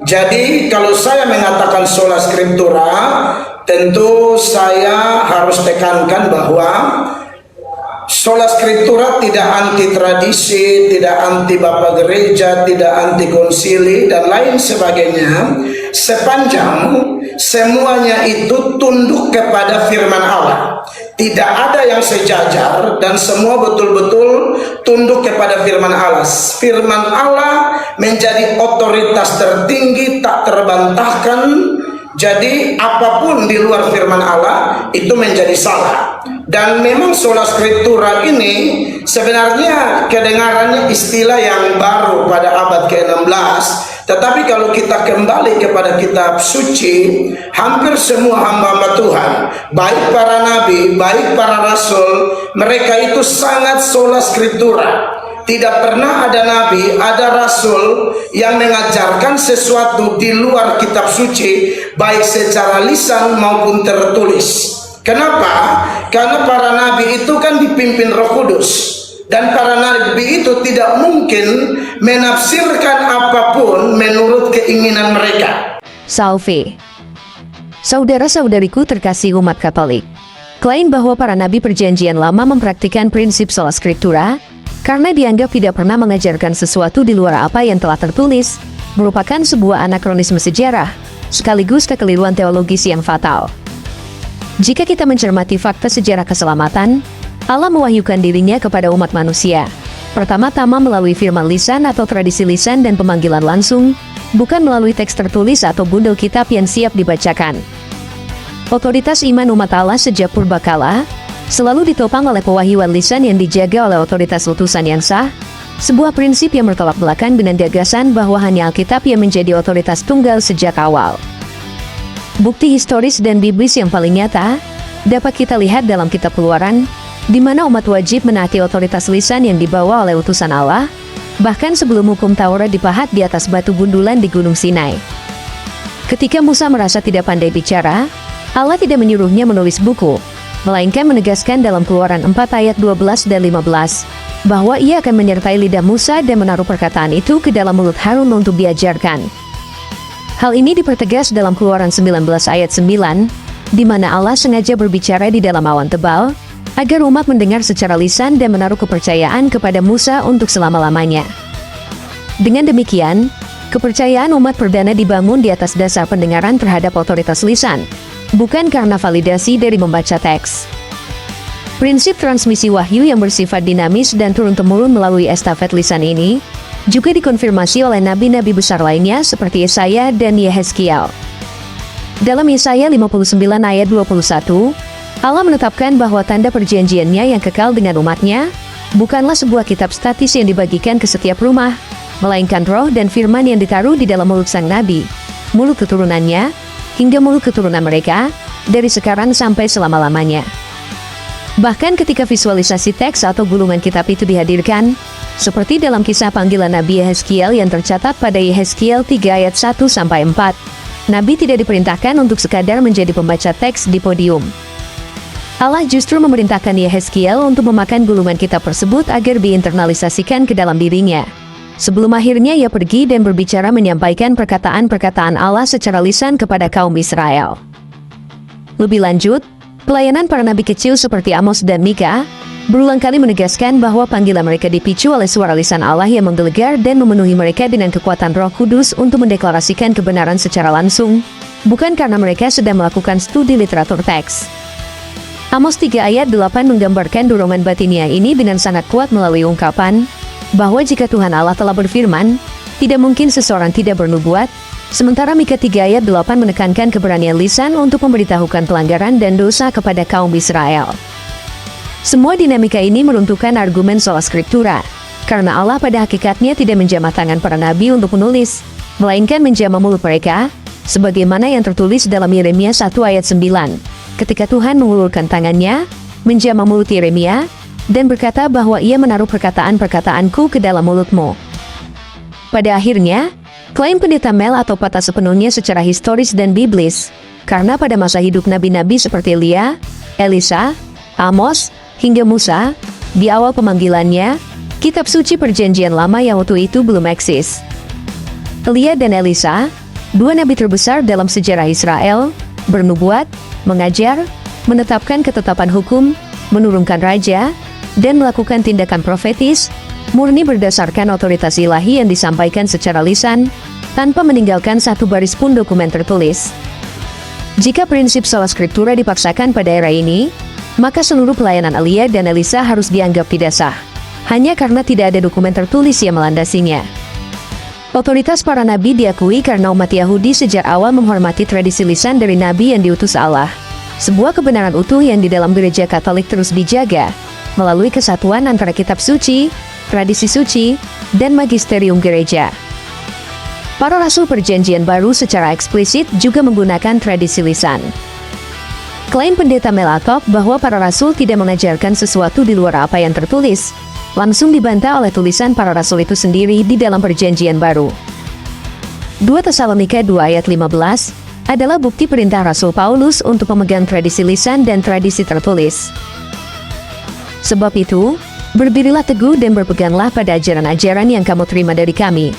Jadi kalau saya mengatakan sola scriptura, tentu saya harus tekankan bahwa sola scriptura tidak anti tradisi, tidak anti Bapak Gereja, tidak anti konsili dan lain sebagainya, sepanjang semuanya itu tunduk kepada firman Allah. Tidak ada yang sejajar dan semua betul-betul tunduk kepada firman Allah. Firman Allah menjadi otoritas tertinggi, tak terbantahkan. Jadi apapun di luar firman Allah itu menjadi salah. Dan memang sola scriptura ini sebenarnya kedengarannya istilah yang baru pada abad ke-16. Tetapi kalau kita kembali kepada kitab suci, hampir semua hamba-hamba Tuhan, baik para nabi, baik para rasul, mereka itu sangat sola scriptura. Tidak pernah ada nabi, ada rasul yang mengajarkan sesuatu di luar kitab suci, baik secara lisan maupun tertulis. Kenapa? Karena para nabi itu kan dipimpin Roh Kudus. Dan para nabi itu tidak mungkin menafsirkan apapun menurut keinginan mereka. Salve. Saudara-saudariku terkasih umat Katolik, klaim bahwa para nabi perjanjian lama mempraktikkan prinsip sola scriptura karena dianggap tidak pernah mengajarkan sesuatu di luar apa yang telah tertulis, merupakan sebuah anakronisme sejarah, sekaligus kekeliruan teologis yang fatal. Jika kita mencermati fakta sejarah keselamatan, Allah mewahyukan dirinya kepada umat manusia, pertama-tama melalui firman lisan atau tradisi lisan dan pemanggilan langsung, bukan melalui teks tertulis atau bundel kitab yang siap dibacakan. Otoritas iman umat Allah sejak purbakala selalu ditopang oleh pewahyuan lisan yang dijaga oleh otoritas utusan yang sah, sebuah prinsip yang bertolak belakang dengan gagasan bahwa hanya Alkitab yang menjadi otoritas tunggal sejak awal. Bukti historis dan biblis yang paling nyata dapat kita lihat dalam kitab Keluaran, di mana umat wajib menaati otoritas lisan yang dibawa oleh utusan Allah, bahkan sebelum hukum Taurat dipahat di atas batu gundulan di Gunung Sinai. Ketika Musa merasa tidak pandai bicara, Allah tidak menyuruhnya menulis buku, melainkan menegaskan dalam Keluaran 4 ayat 12 dan 15, bahwa ia akan menyertai lidah Musa dan menaruh perkataan itu ke dalam mulut Harun untuk diajarkan. Hal ini dipertegas dalam Keluaran 19 ayat 9, di mana Allah sengaja berbicara di dalam awan tebal, agar umat mendengar secara lisan dan menaruh kepercayaan kepada Musa untuk selama-lamanya. Dengan demikian, kepercayaan umat perdana dibangun di atas dasar pendengaran terhadap otoritas lisan, bukan karena validasi dari membaca teks. Prinsip transmisi wahyu yang bersifat dinamis dan turun-temurun melalui estafet lisan ini juga dikonfirmasi oleh nabi-nabi besar lainnya seperti Yesaya dan Yehezkiel. Dalam Yesaya 59 ayat 21, Allah menetapkan bahwa tanda perjanjiannya yang kekal dengan umatnya bukanlah sebuah kitab statis yang dibagikan ke setiap rumah, melainkan roh dan firman yang ditaruh di dalam mulut sang nabi, mulut keturunannya, hingga mulut keturunan mereka, dari sekarang sampai selama-lamanya. Bahkan ketika visualisasi teks atau gulungan kitab itu dihadirkan, seperti dalam kisah panggilan Nabi Yehezkiel yang tercatat pada Yehezkiel 3 ayat 1-4, Nabi tidak diperintahkan untuk sekadar menjadi pembaca teks di podium. Allah justru memerintahkan Yehezkiel untuk memakan gulungan kitab tersebut agar diinternalisasikan ke dalam dirinya. Sebelum akhirnya ia pergi dan berbicara menyampaikan perkataan-perkataan Allah secara lisan kepada kaum Israel. Lebih lanjut, pelayanan para nabi kecil seperti Amos dan Mika berulang kali menegaskan bahwa panggilan mereka dipicu oleh suara lisan Allah yang menggelegar dan memenuhi mereka dengan kekuatan Roh Kudus untuk mendeklarasikan kebenaran secara langsung, bukan karena mereka sedang melakukan studi literatur teks. Amos 3 ayat 8 menggambarkan dorongan batinia ini dengan sangat kuat melalui ungkapan bahwa jika Tuhan Allah telah berfirman, tidak mungkin seseorang tidak bernubuat, sementara Mika 3 ayat 8 menekankan keberanian lisan untuk memberitahukan pelanggaran dan dosa kepada kaum Israel. Semua dinamika ini meruntuhkan argumen sola scriptura, karena Allah pada hakikatnya tidak menjamah tangan para nabi untuk menulis, melainkan menjamah mulut mereka, sebagaimana yang tertulis dalam Yeremia 1 ayat 9. Ketika Tuhan mengulurkan tangannya, menjamah mulut Yeremia, dan berkata bahwa ia menaruh perkataan-perkataanku ke dalam mulutmu. Pada akhirnya, klaim pendeta Mel atau patah sepenuhnya secara historis dan biblis, karena pada masa hidup nabi-nabi seperti Elia, Elisa, Amos, hingga Musa, di awal pemanggilannya, kitab suci perjanjian lama yang waktu itu belum eksis. Elia dan Elisa, dua nabi terbesar dalam sejarah Israel, bernubuat, mengajar, menetapkan ketetapan hukum, menurunkan raja, dan melakukan tindakan profetis, murni berdasarkan otoritas ilahi yang disampaikan secara lisan, tanpa meninggalkan satu baris pun dokumen tertulis. Jika prinsip sola scriptura dipaksakan pada era ini, maka seluruh pelayanan Elia dan Elisa harus dianggap tidak sah, hanya karena tidak ada dokumen tertulis yang melandasinya. Otoritas para nabi diakui karena umat Yahudi sejak awal menghormati tradisi lisan dari nabi yang diutus Allah. Sebuah kebenaran utuh yang di dalam gereja Katolik terus dijaga melalui kesatuan antara kitab suci, tradisi suci, dan magisterium gereja. Para rasul Perjanjian Baru secara eksplisit juga menggunakan tradisi lisan. Klaim pendeta Melatok bahwa para rasul tidak mengajarkan sesuatu di luar apa yang tertulis, langsung dibantah oleh tulisan para rasul itu sendiri di dalam Perjanjian Baru. 2 Tesalonika 2 ayat 15 adalah bukti perintah Rasul Paulus untuk memegang tradisi lisan dan tradisi tertulis. Sebab itu, berdirilah teguh dan berpeganglah pada ajaran-ajaran yang kamu terima dari kami,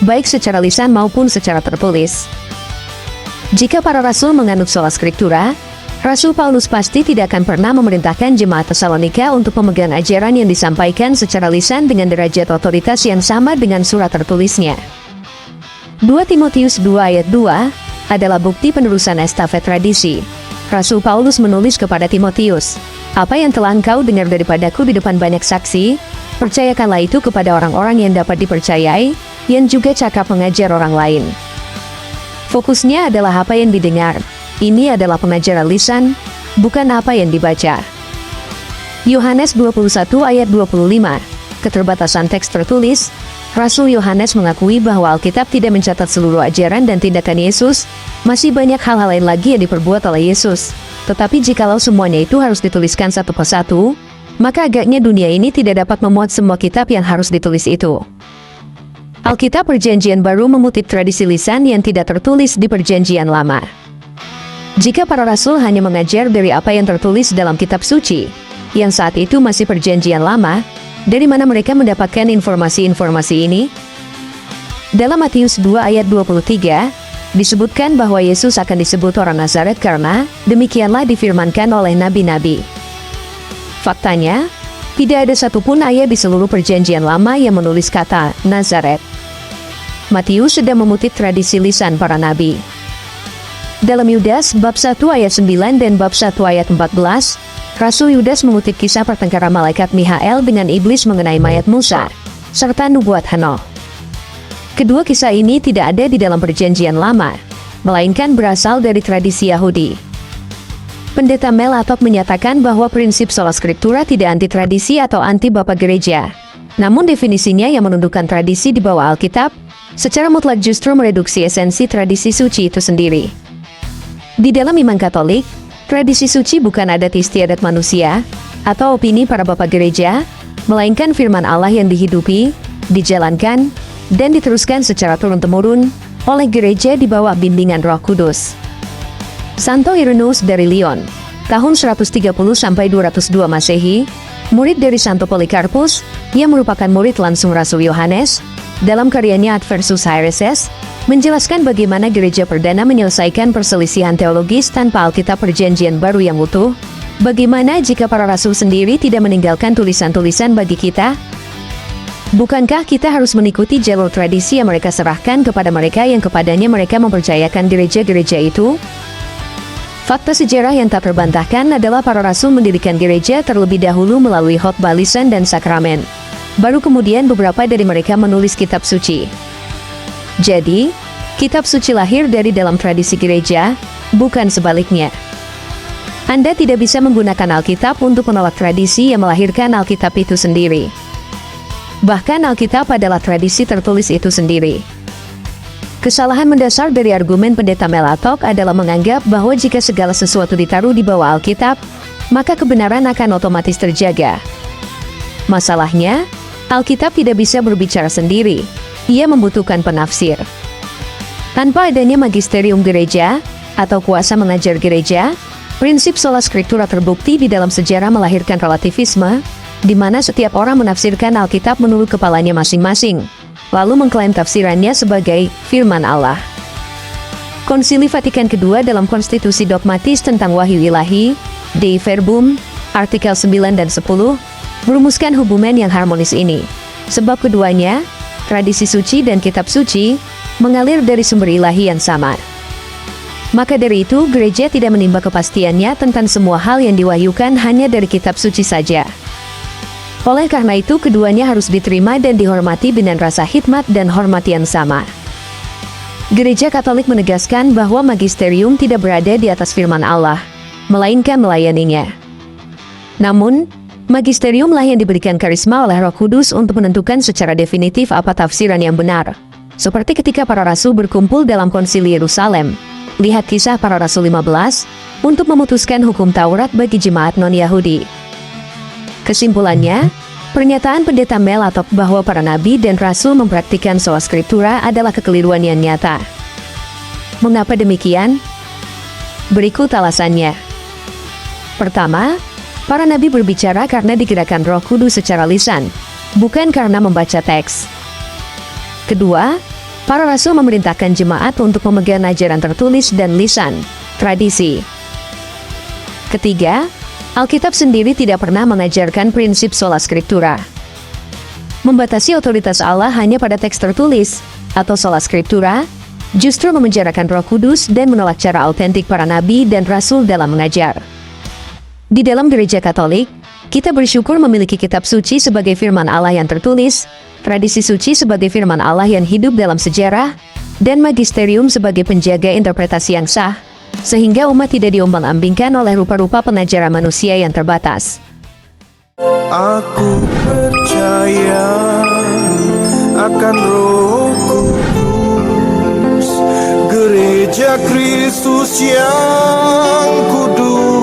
baik secara lisan maupun secara tertulis. Jika para rasul menganut sola scriptura, Rasul Paulus pasti tidak akan pernah memerintahkan jemaat Tesalonika untuk memegang ajaran yang disampaikan secara lisan dengan derajat otoritas yang sama dengan surat tertulisnya. 2 Timotius 2 ayat 2 adalah bukti penerusan estafet tradisi. Rasul Paulus menulis kepada Timotius, "Apa yang telah engkau dengar daripadaku di depan banyak saksi, percayakanlah itu kepada orang-orang yang dapat dipercayai, yang juga cakap mengajar orang lain." Fokusnya adalah apa yang didengar. Ini adalah pengajaran lisan, bukan apa yang dibaca. Yohanes 21 ayat 25, keterbatasan teks tertulis, Rasul Yohanes mengakui bahwa Alkitab tidak mencatat seluruh ajaran dan tindakan Yesus, masih banyak hal-hal lain lagi yang diperbuat oleh Yesus. Tetapi jikalau semuanya itu harus dituliskan satu persatu, maka agaknya dunia ini tidak dapat memuat semua kitab yang harus ditulis itu. Alkitab Perjanjian Baru mengutip tradisi lisan yang tidak tertulis di Perjanjian Lama. Jika para rasul hanya mengajar dari apa yang tertulis dalam kitab suci, yang saat itu masih Perjanjian Lama, dari mana mereka mendapatkan informasi-informasi ini? Dalam Matius 2 ayat 23, disebutkan bahwa Yesus akan disebut orang Nazaret karena demikianlah difirmankan oleh nabi-nabi. Faktanya, tidak ada satupun ayat di seluruh Perjanjian Lama yang menulis kata Nazaret. Matius sedang memutip tradisi lisan para nabi. Dalam Yudas bab 1 ayat 9 dan bab 1 ayat 14, Rasul Yudas mengutip kisah pertengkaran malaikat Mikhael dengan iblis mengenai mayat Musa, serta nubuat Hanoh. Kedua kisah ini tidak ada di dalam Perjanjian Lama, melainkan berasal dari tradisi Yahudi. Pendeta Melatok menyatakan bahwa prinsip sola scriptura tidak anti tradisi atau anti Bapak Gereja. Namun definisinya yang menundukkan tradisi di bawah Alkitab, secara mutlak justru mereduksi esensi tradisi suci itu sendiri. Di dalam iman Katolik, tradisi suci bukan adat istiadat manusia atau opini para bapak gereja, melainkan firman Allah yang dihidupi, dijalankan, dan diteruskan secara turun-temurun oleh gereja di bawah bimbingan Roh Kudus. Santo Irenus dari Lyon, tahun 130-202 Masehi, murid dari Santo Polikarpus, yang merupakan murid langsung Rasul Yohanes, dalam karyanya Ad Versus Haereses, menjelaskan bagaimana gereja perdana menyelesaikan perselisihan teologis tanpa Alkitab Perjanjian Baru yang utuh. Bagaimana jika para rasul sendiri tidak meninggalkan tulisan-tulisan bagi kita? Bukankah kita harus mengikuti jalur tradisi yang mereka serahkan kepada mereka yang kepadanya mereka mempercayakan gereja-gereja itu? Fakta sejarah yang tak terbantahkan adalah para rasul mendirikan gereja terlebih dahulu melalui khotbah lisan dan sakramen. Baru kemudian beberapa dari mereka menulis kitab suci. Jadi, kitab suci lahir dari dalam tradisi gereja, bukan sebaliknya. Anda tidak bisa menggunakan Alkitab untuk menolak tradisi yang melahirkan Alkitab itu sendiri. Bahkan Alkitab adalah tradisi tertulis itu sendiri. Kesalahan mendasar dari argumen pendeta Melatok adalah menganggap bahwa jika segala sesuatu ditaruh di bawah Alkitab, maka kebenaran akan otomatis terjaga. Masalahnya, Alkitab tidak bisa berbicara sendiri. Ia membutuhkan penafsir. Tanpa adanya magisterium gereja atau kuasa mengajar gereja, prinsip sola scriptura terbukti di dalam sejarah melahirkan relativisme, di mana setiap orang menafsirkan Alkitab menurut kepalanya masing-masing. lalu mengklaim tafsirannya sebagai firman Allah. Konsili Vatikan II dalam konstitusi dogmatis tentang wahyu ilahi, Dei Verbum, artikel 9 dan 10, merumuskan hubungan yang harmonis ini. Sebab keduanya, tradisi suci dan kitab suci, mengalir dari sumber ilahi yang sama. Maka dari itu, gereja tidak menimba kepastiannya tentang semua hal yang diwahyukan hanya dari kitab suci saja. Oleh karena itu, keduanya harus diterima dan dihormati dengan rasa hikmat dan hormat yang sama. Gereja Katolik menegaskan bahwa magisterium tidak berada di atas firman Allah, melainkan melayaninya. Namun, magisteriumlah yang diberikan karisma oleh Roh Kudus untuk menentukan secara definitif apa tafsiran yang benar. Seperti ketika para rasul berkumpul dalam konsili Yerusalem. Lihat Kisah Para Rasul 15, untuk memutuskan hukum Taurat bagi jemaat non-Yahudi. Kesimpulannya, pernyataan pendeta Melatok bahwa para nabi dan rasul mempraktikkan sola scriptura adalah kekeliruan yang nyata. Mengapa demikian? Berikut alasannya. Pertama, para nabi berbicara karena digerakkan Roh Kudus secara lisan, bukan karena membaca teks. Kedua, para rasul memerintahkan jemaat untuk memegang ajaran tertulis dan lisan, tradisi. Ketiga, Alkitab sendiri tidak pernah mengajarkan prinsip sola scriptura. Membatasi otoritas Allah hanya pada teks tertulis, atau sola scriptura, justru memenjarakan Roh Kudus dan menolak cara autentik para nabi dan rasul dalam mengajar. Di dalam gereja Katolik, kita bersyukur memiliki kitab suci sebagai firman Allah yang tertulis, tradisi suci sebagai firman Allah yang hidup dalam sejarah, dan magisterium sebagai penjaga interpretasi yang sah, sehingga umat tidak diombang-ambingkan oleh rupa-rupa pengajaran manusia yang terbatas. Aku percaya akan Roh Kudus, Gereja Kristus yang kudus.